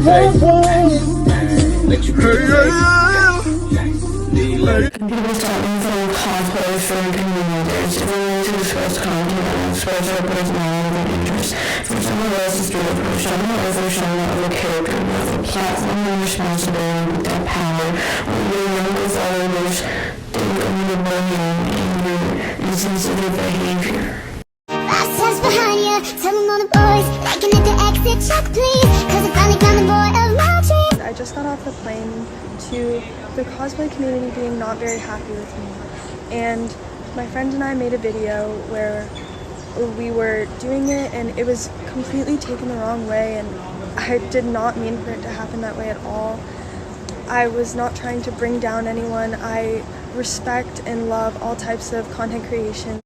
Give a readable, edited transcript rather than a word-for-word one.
People start using cosplay for communities. It's a way to discuss content and express our personality and interests. For some of us, it's good for showing up as a showing of a character with a platform and responsibility with that power. When you're young with others, they own the bullying, anger, insensitive behavior. Steps behind you, tell them all the boys, liking at the exit, check please, cause I finally found the boy of my dreams. I just got off the plane to the cosplay community being not very happy with me, and my friend and I made a video where we were doing it and it was completely taken the wrong way, and I did not mean for it to happen that way at all. I was not trying to bring down anyone. I respect and love all types of content creation.